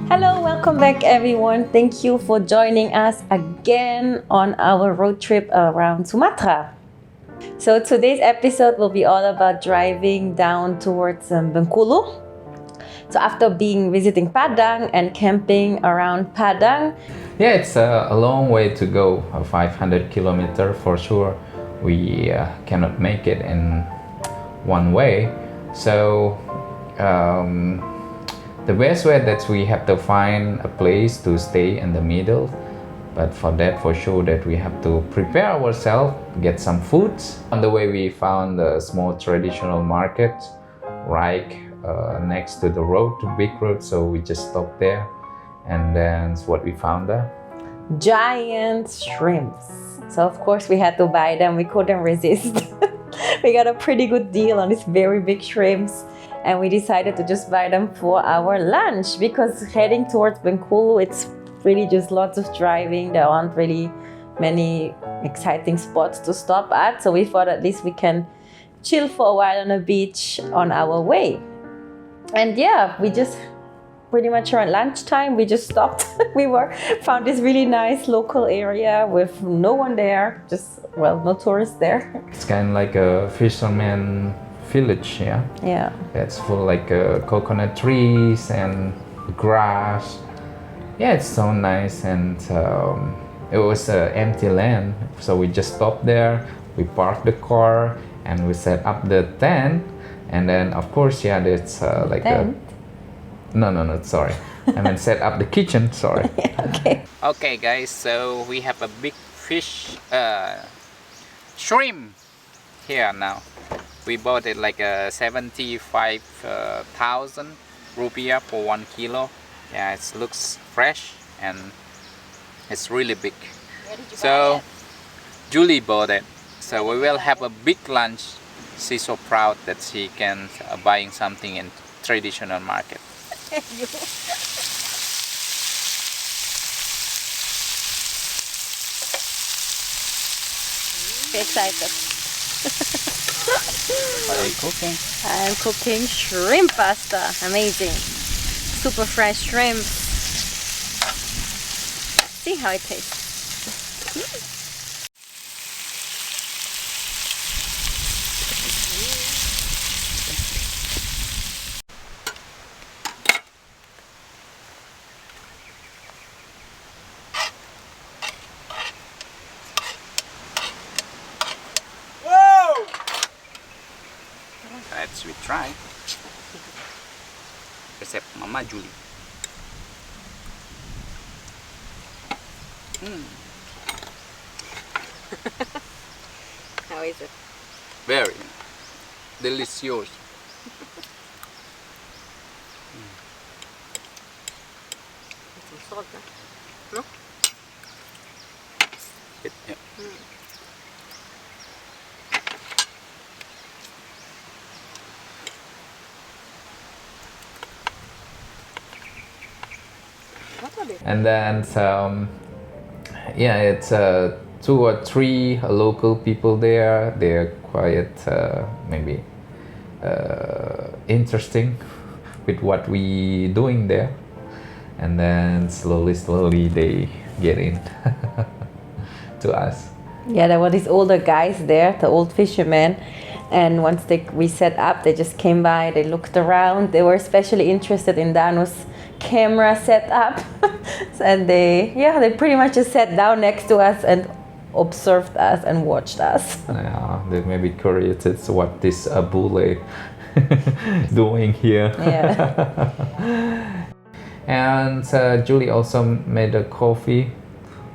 Hello, welcome back everyone. Thank you for joining us again on our road trip around Sumatra. So today's episode will be all about driving down towards Bengkulu. So after visiting Padang and camping around Padang. Yeah, it's a long way to go, 500 kilometer for sure. We cannot make it in one way. So the best way that we have to find a place to stay in the middle. But for that, for sure, that we have to prepare ourselves, get some foods. On the way, we found a small traditional market right next to the road, big road. So we just stopped there, and then what we found there? Giant shrimps. So of course we had to buy them. We couldn't resist. We got a pretty good deal on these very big shrimps. And we decided to just buy them for our lunch because heading towards Bengkulu, it's really just lots of driving. There aren't really many exciting spots to stop at. So we thought at least we can chill for a while on a beach on our way. And yeah, we just pretty much around lunchtime, we just stopped. Found this really nice local area with no one there, no tourists there. It's kind of like a fisherman village, yeah? Yeah. It's full like coconut trees and grass. Yeah, it's so nice, and it was empty land. So we just stopped there, we parked the car, and we set up the tent. And then, of course, yeah, there's like tent? No, sorry. I mean, set up the kitchen, sorry. Okay. Okay, guys, so we have a big fish, shrimp here now. We bought it like 75,000 rupiah for 1 kilo. Yeah, it looks fresh and it's really big. So Julie bought it. So we will have a big lunch. She's so proud that she can buying something in traditional market. Excited. What are you cooking? I'm cooking shrimp pasta. Amazing. Super fresh shrimp. See how it tastes. Let's try. Resep Mama Julie. How is it? Very delicious. Some salt, no? Yeah. And then, yeah, it's 2 or 3 local people there. They're quite maybe interesting with what we doing there. And then slowly they get in to us. Yeah, there were these older guys there, the old fishermen. And once we set up, they just came by, they looked around. They were especially interested in Danu's camera setup. And they pretty much just sat down next to us and observed us and watched us. Yeah, they may be curious as what this bule doing here. Yeah. And Julie also made a coffee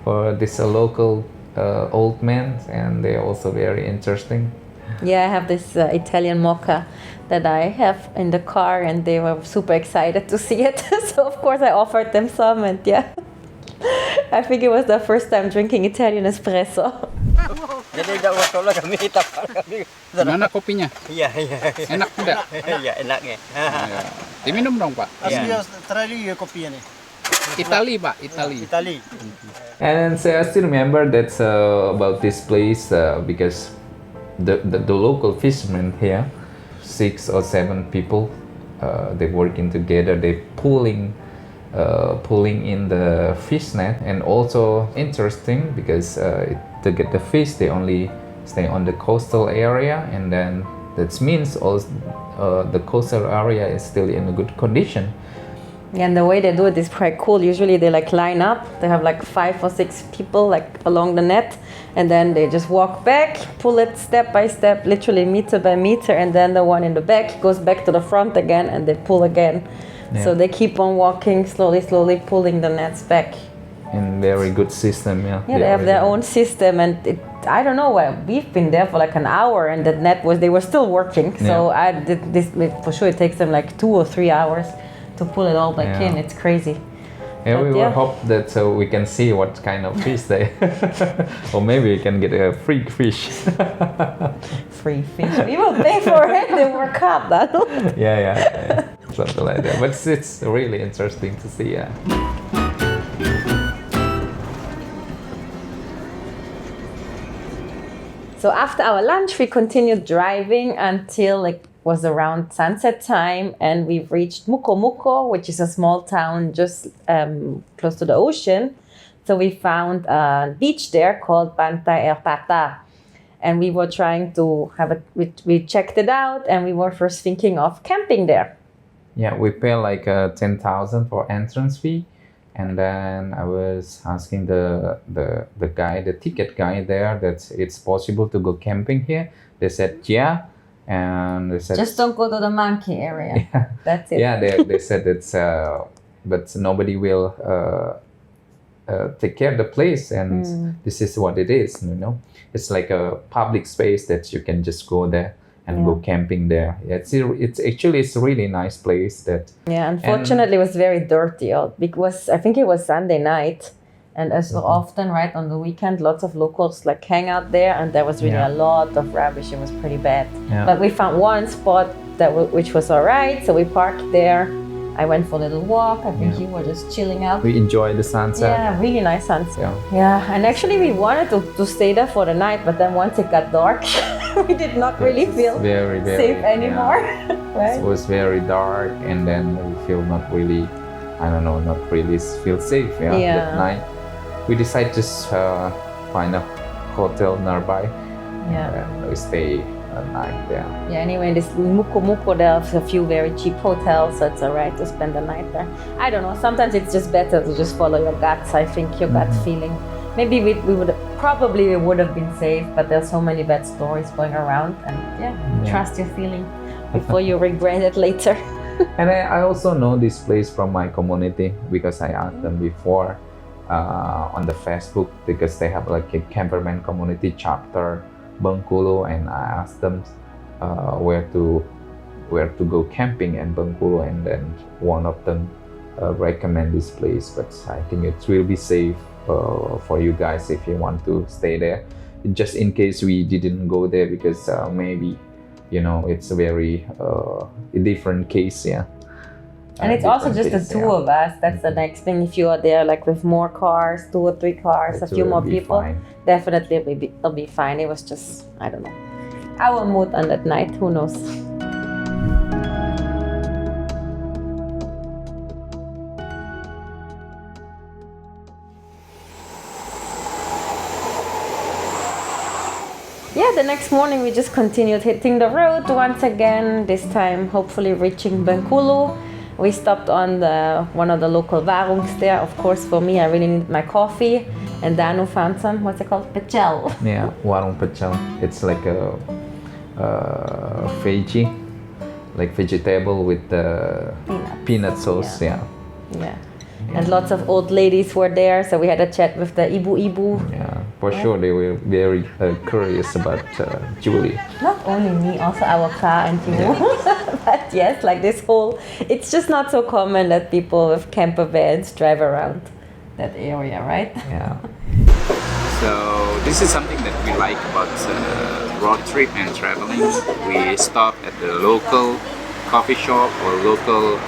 for this local old man, and they're also very interesting. Yeah, I have this Italian mocha that I have in the car, and they were super excited to see it. So of course I offered them some, and yeah, I think it was the first time drinking Italian espresso. Jadi tidak waktu lah kami tapal kami. Gimana kopinya? Iya. Enak tidak? Iya enaknya. Diminum dong, Pak. Asli Australia ya kopinya nih. Itali, Pak, Itali. Itali. And so I still remember that about this place because the local fishermen here, 6 or 7 people, they working together. They pulling pulling in the fish net. And also interesting because to get the fish they only stay on the coastal area, and then that means also the coastal area is still in a good condition. Yeah, and the way they do it is quite cool. Usually they like line up. They have like 5 or 6 people like along the net, and then they just walk back, pull it step by step, literally meter by meter, and then the one in the back goes back to the front again, and they pull again. Yeah. So they keep on walking slowly, pulling the nets back. In very good system, yeah. Yeah, they have their own system, and I don't know why we've been there for like an hour, and that net they were still working. So Yeah. I did this for sure. It takes them like 2 or 3 hours to pull it all back Yeah. in. It's crazy. Yeah, But we will hope that so we can see what kind of fish they, or maybe we can get a freak fish. Free fish. We will pay for it. They work hard, though. Yeah, something like that. But it's really interesting to see. Yeah. So after our lunch, we continued driving until it was around sunset time, and we've reached Muko, which is a small town just close to the ocean. So we found a beach there called Pantai Air Pata, and we were trying to have we checked it out, and we were first thinking of camping there. Yeah, we pay like 10,000 for entrance fee, and then I was asking the guy, the ticket guy there, that it's possible to go camping here. They said yeah, and they said Just don't go to the monkey area. Yeah. That's it. Yeah, they said it's but nobody will take care of the place, and this is what it is. You know, it's like a public space that you can just go there and go camping there. Yeah, it's actually it's a really nice place. That Yeah, unfortunately, it was very dirty because I think it was Sunday night, and as so often, right on the weekend, lots of locals like hang out there, and there was really a lot of rubbish. It was pretty bad. Yeah. But we found one spot which was all right, so we parked there. I went for a little walk. I think you were just chilling out. we enjoy the sunset. Yeah, really nice sunset. Yeah. Yeah, and actually we wanted to stay there for the night, but then once it got dark, we did not really feel very safe anymore. Right? It was very dark, and then we feel not really feel safe. Yeah. That night, we decided to just find a hotel nearby. Yeah. And we stay a night there. Yeah, anyway, in this Muko, there's a few very cheap hotels, so it's alright to spend the night there. I don't know, sometimes it's just better to just follow your guts, I think, your gut feeling. Maybe we would have been safe, but there's so many bad stories going around, and trust your feeling before you regret it later. And I also know this place from my community because I asked them before on the Facebook, because they have like a camperman community chapter Bengkulu, and I asked them where to go camping in Bengkulu, and then one of them recommend this place. But I think it will be safe for you guys if you want to stay there, just in case we didn't go there, because maybe it's a very different case. And it's also just the two of us. That's the next thing. If you are there like with more cars, 2 or 3 cars, a few more people, definitely it'll be fine. It was just, I don't know, our mood on that night. Who knows? Yeah, the next morning we just continued hitting the road once again, this time hopefully reaching Bengkulu. We stopped on one of the local warungs there. Of course, for me, I really needed my coffee. And Danu found some, what's it called? Pecel. Yeah, warung pecel. It's like a veggie, like vegetable with peanut sauce. Yeah. And lots of old ladies were there, so we had a chat with the ibu-ibu. Yeah, for sure they were very curious about Julie. Not only me, also our car and you. But yes, like this whole, it's just not so common that people with camper vans drive around that area, right? Yeah. So this is something that we like about road trip and traveling. We stop at the local coffee shop or local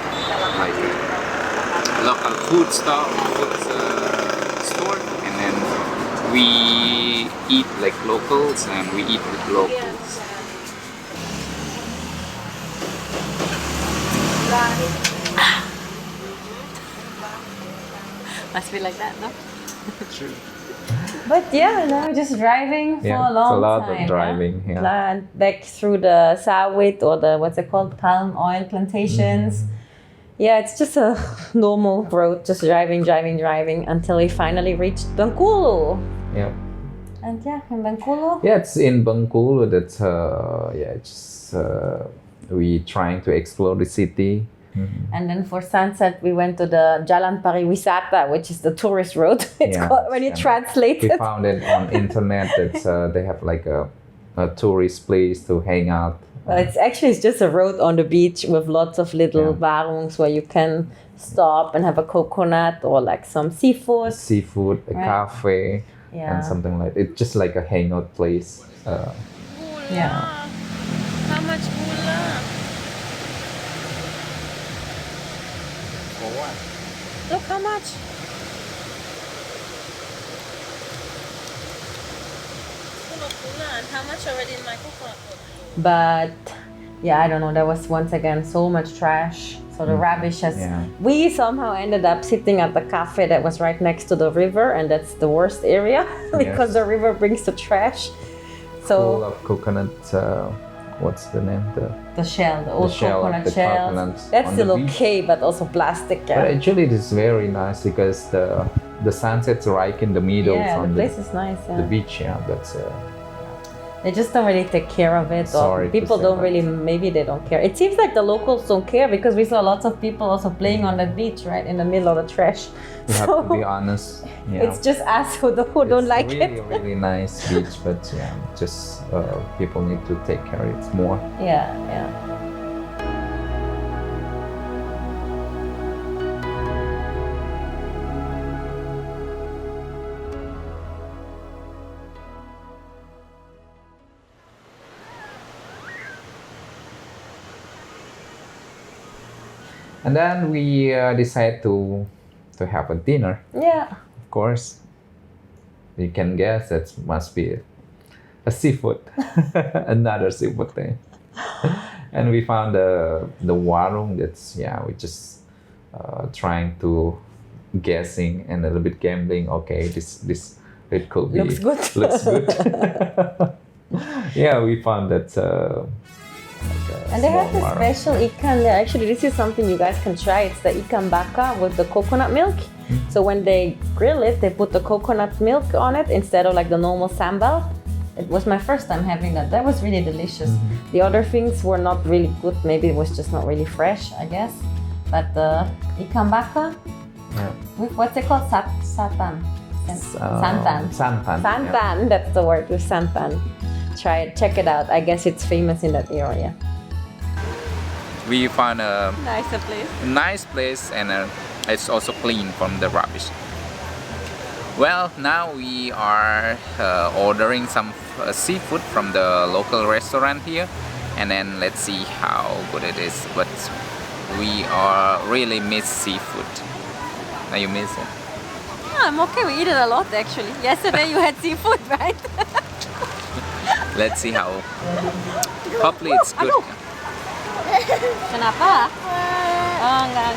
food store, and then we eat like locals and we eat with locals. Must be like that, no? True. But yeah, now we're just driving for Yeah, a long it's a lot time. of driving. Yeah. And back through the sawit or the what's it called, palm oil plantations. Yeah, it's just a normal road, just driving until we finally reached Bengkulu. Yeah. And yeah, in Bengkulu. Yeah, it's in Bengkulu that we trying to explore the city. And then for sunset, we went to the Jalan Pariwisata, which is the tourist road. It's called when you translate We it. found it on internet that they have like a tourist place to hang out. Well, it's just a road on the beach with lots of little warungs where you can stop and have a coconut or like some seafood. A cafe, and something like it's just like a hangout place. Yeah. How much gula? For what? Look how much. Full of gula, and how much already in my coconut water? But yeah, I don't know. There was once again so much trash. So the rubbish has. Yeah. We somehow ended up sitting at the cafe that was right next to the river, and that's the worst area because the river brings the trash. Full So of coconut. What's the name? the shell, the old shell of coconut the shells. coconuts That's on still the beach. okay, but also plastic. But actually, it is very nice because the sunset's right in the middle Yeah, the from place is nice. the Yeah. beach. Yeah, that's. They just don't really take care of it, Sorry or to people say don't that. really. Maybe they don't care. It seems like the locals don't care because we saw lots of people also playing on the beach, right in the middle of the trash. You have to be honest. Yeah. It's just us who don't like really, it. really nice beach, but yeah, just people need to take care of it more. Yeah, yeah. And then we decide to have a dinner. Yeah. Of course, you can guess that must be a seafood, another seafood thing. And we found the warung. That's we just trying to guessing and a little bit gambling. Okay, this it could be Looks good. Looks good. Yeah, we found that. And they have small a warung. special ikan there. Actually, this is something you guys can try. It's the ikan bakar with the coconut milk. So when they grill it, they put the coconut milk on it instead of like the normal sambal. It was my first time having that. That was really delicious. The other things were not really good. Maybe it was just not really fresh, I guess. But the ikan bakar with what's it called? Santan. Santan. Santan. Santan. That's the word, with santan. Try it. Check it out. I guess it's famous in that area. We found a Nicer place. nice place, and it's also clean from the rubbish. Well, now we are ordering some seafood from the local restaurant here, and then let's see how good it is. But we are really miss seafood. Now you miss it? Yeah, I'm okay. We eat it a lot actually. Yesterday you had seafood, right? Let's see how. Hopefully it's good. Aduh. Kenapa? Oh, enggak.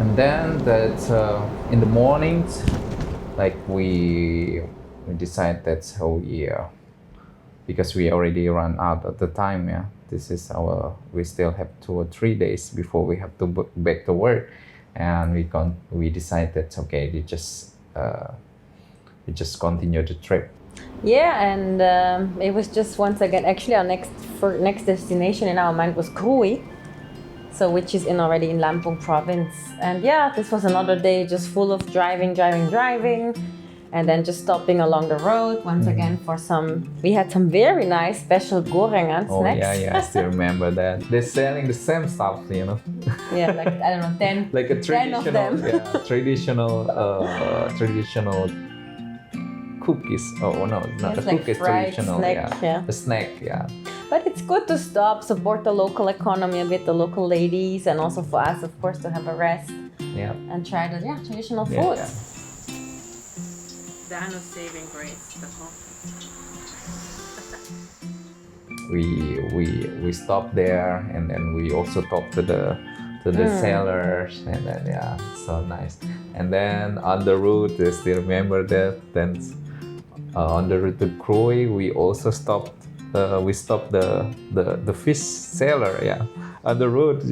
And then that in the mornings, like we decide that's how we because we already run out of the time. Yeah, this is we still have 2 or 3 days before we have to back to work, and we decide that's okay. We just continue the trip. Yeah, and it was just once again. Actually, our next destination in our mind was Krui, so which is already in Lampung province. And yeah, this was another day just full of driving, and then just stopping along the road once again for some. We had some very nice special gorengan snacks. Yeah, I still remember that. They're selling the same stuff, you know. Yeah, like I don't know, 10, Like a 10 of them. traditional cookies. Oh no, not It's a like cookies. fried Traditional, snack, yeah. a snack, yeah. But it's good to stop, support the local economy a bit, the local ladies, and also for us, of course, to have a rest Yeah. and try the traditional Yeah, food. yeah. Dano's saving grace. The coffee. We stopped there, and then we also talked to the sellers, and then yeah, it's so nice. And then on the route, I still remember that. Then on the route to Krui, we also stopped. We stopped the fish seller. Yeah, on the road,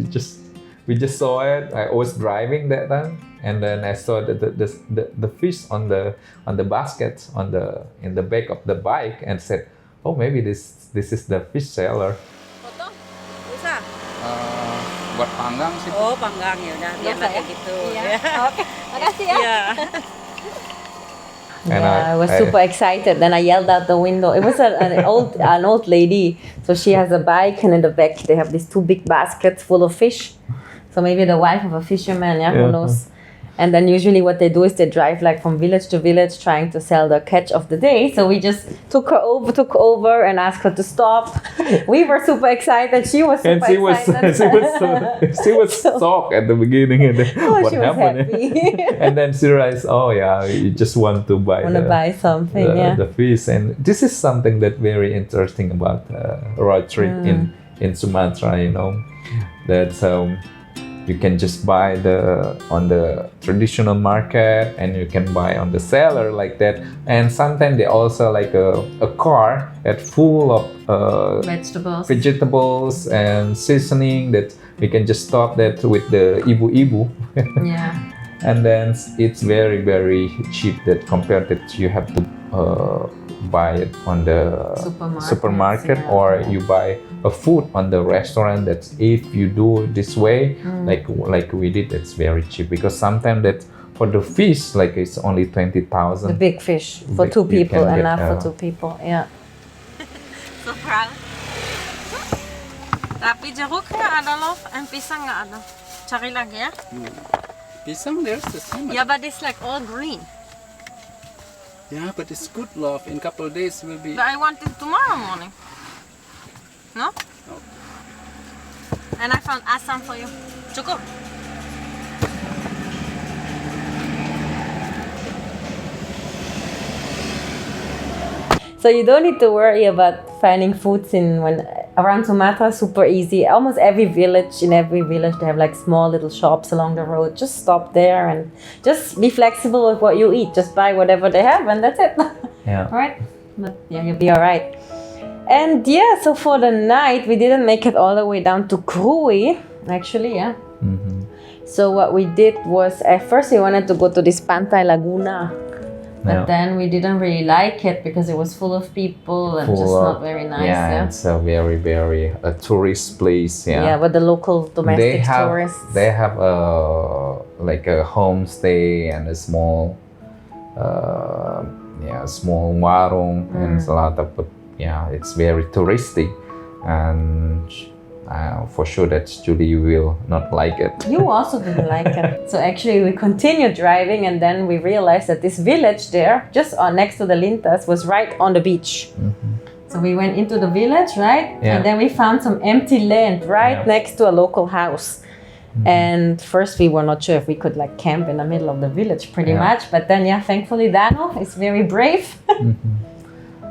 we just saw it. I was driving that time, and then I saw the fish on the basket in the back of the bike, and said, "Oh, maybe this is the fish seller." Potong? Bisa? Buat panggang sih. Oh, panggang ya udah. Biar Biasa kayak ya? gitu. Iya. Ya. Oke, makasih ya. Iya. And Yeah, I was I- super excited. Then I yelled out the window. It was an old lady. So she has a bike, and in the back they have these two big baskets full of fish. So maybe the wife of a fisherman, yeah, who Yeah. knows? And then usually what they do is they drive like from village to village trying to sell the catch of the day. So we just took over and asked her to stop. We were super excited. She was super And she was excited. she was shocked at the beginning, and then Oh, what she was happened? happy. And then she realized, oh yeah, you just want to buy Want to buy something, yeah. the fish. And this is something that very interesting about road trip Mm. in Sumatra. You know, that you can just buy on the traditional market, and you can buy on the seller like that. And sometimes they also like a car that full of vegetables and seasoning that we can just stop that with the ibu-ibu. Yeah. And then it's very very cheap that compared that you have to buy it on the supermarket, yeah. or you buy a food on the restaurant. That if you do it this way, like we did, it's very cheap, because sometimes that for the fish like it's only The 20,000. big fish for Big- two you people, can get, enough for two people. Yeah. So proud. Tapi jeruk nggak ada loh, pisang nggak ada. Cari lagi ya. Pisang there's the same. Yeah, but it's like all green. Yeah, but it's good, love. In couple days will be. But I want it tomorrow morning. No? And I found asam for you. Cukup. So you don't need to worry about finding foods around Sumatra. Super easy. Almost in every village they have like small little shops along the road. Just stop there and just be flexible with what you eat. Just buy whatever they have, and that's it. Yeah. Right? But yeah, you'll be all right. And yeah, so for the night we didn't make it all the way down to Krui. Actually, yeah. Mhm. So what we did was at first we wanted to go to this Pantai Laguna. But Yeah. then we didn't really like it because it was full of people and just not very nice. Yeah, Yeah, it's a very very a tourist place. yeah. But the local domestic tourists. They have like a homestay and a small small warung, and a lot of it's very touristy, and for sure that Julie will not like it. You also didn't like it. So actually we continued driving, and then we realized that this village there, just next to the Lintas, was right on the beach. So we went into the village, right? Yeah. And then we found some empty land right next to a local house. And first we were not sure if we could like camp in the middle of the village pretty Yeah. much. But then thankfully Dano is very brave.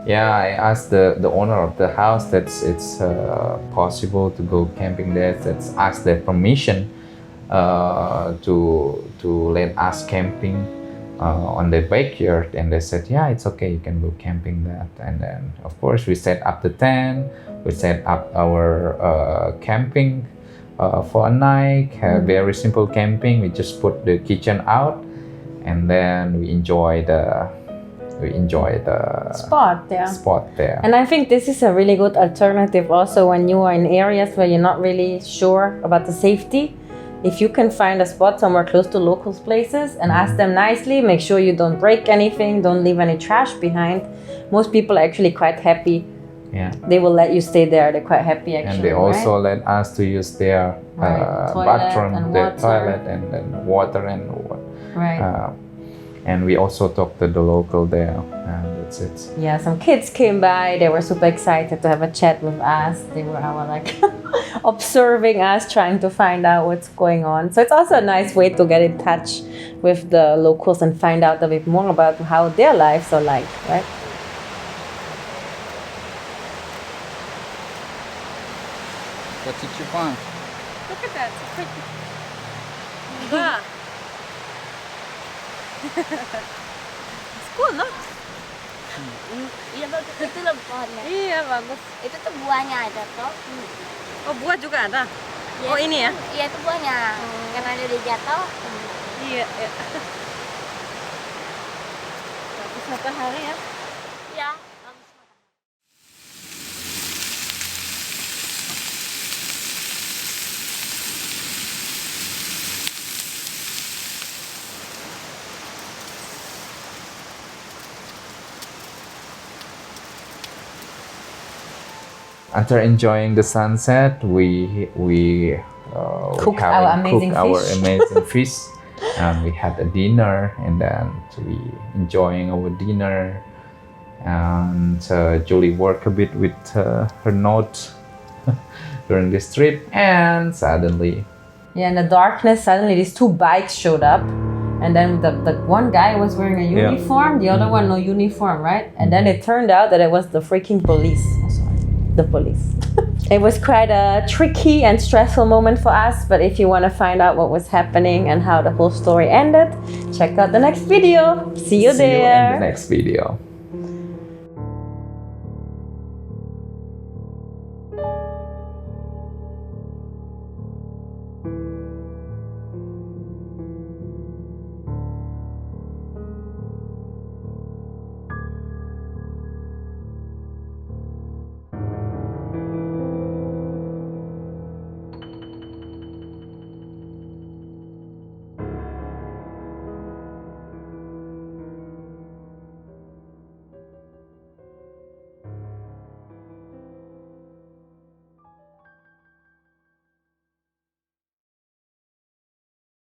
Yeah, I asked the owner of the house that it's possible to go camping there. Let's ask their permission to let us camping on the backyard, and they said, yeah, it's okay, you can go camping that. And then of course we set up the tent, we set up our camping for a night. Very simple camping. We just put the kitchen out, and then we enjoy the Spot, yeah. spot there. And I think this is a really good alternative also when you are in areas where you're not really sure about the safety. If you can find a spot somewhere close to local places and ask them nicely, make sure you don't break anything, don't leave any trash behind. Most people are actually quite happy. Yeah. They will let you stay there. They're quite happy actually. And they also let us to use their Right. Toilet bathroom, and their water. toilet and water Right. and we also talked to the local there, and it's Yeah, some kids came by. They were super excited to have a chat with us. They were our like observing us, trying to find out what's going on. So it's also a nice way to get in touch with the locals and find out a bit more about how their lives are like, right? What did you find? Look at that. It's pretty. Yeah. It's cool, no? Iya bagus, itu loh pohonnya. Iya, bagus. Itu tuh buahnya ada toh. Oh, buah juga ada? Iya, Oh, ini ya? Iya itu buahnya. Karena dia udah jatuh. Iya, iya. Bagus matahari ya? Iya, bagus matahari. After enjoying the sunset, we Cooked our amazing fish, and we had a dinner, and then we enjoying our dinner. And Julie worked a bit with her note during this trip, and suddenly, Yeah, in the darkness, suddenly these two bikes showed up. And then the one guy was wearing a Yeah. uniform, the other one no uniform, right? And then it turned out that it was the freaking police. Oh, sorry. The police. It was quite a tricky and stressful moment for us, but if you want to find out what was happening and how the whole story ended, check out the next video. See you see you in there. the next video.